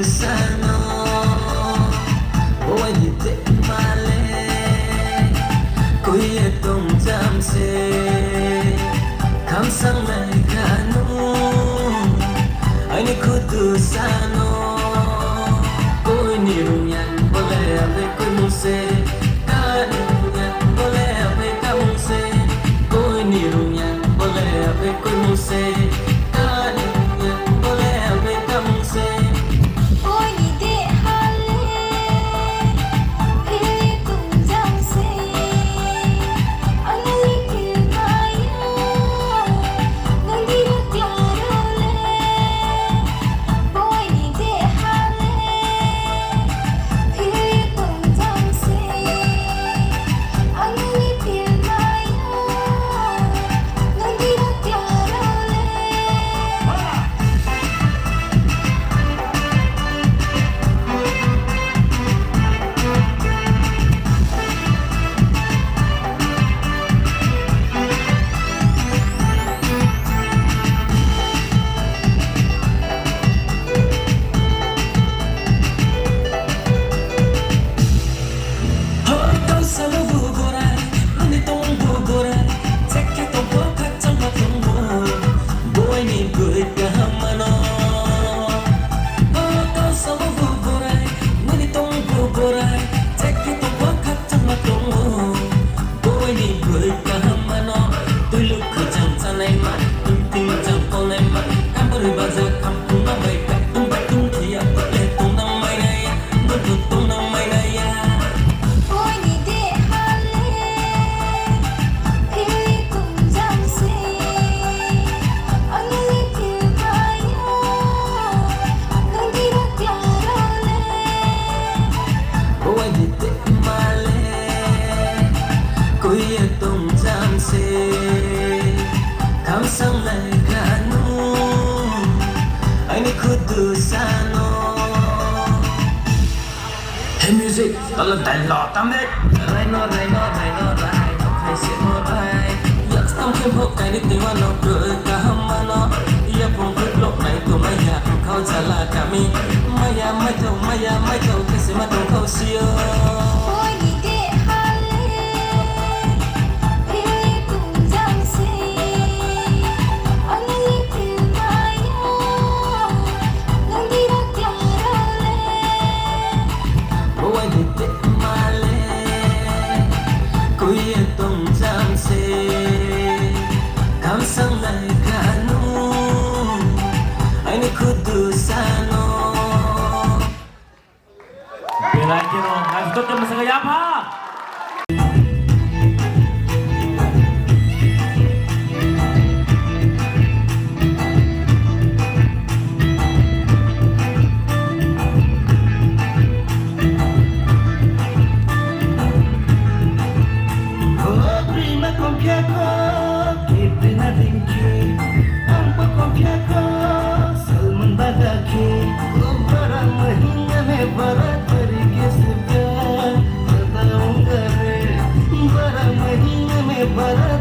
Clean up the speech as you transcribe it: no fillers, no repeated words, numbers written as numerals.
sana Ôi đi tệ mà lê Cô ye tông chăm se Khám sang lại cả nụ Anh ấy khu tu sana Cô ni rung yan Boleh ave cô mu se Ka ni rung yan Boleh ave ka mu se Cô ni rung yan Boleh ave cô mu se Ka ni rung yan Boleh ave ka mu se Hey music, tala dalo tamek. Rai no, không hay sẽ no rai. Yak tam kem hok kai ni tiwa no bro ka hamano. Ya pun kut lok nai tu maya kau jala kami. Maya mai tau kese ma tong kau sio. Bilang kiro, lanjut ke masa kaya apa? Bara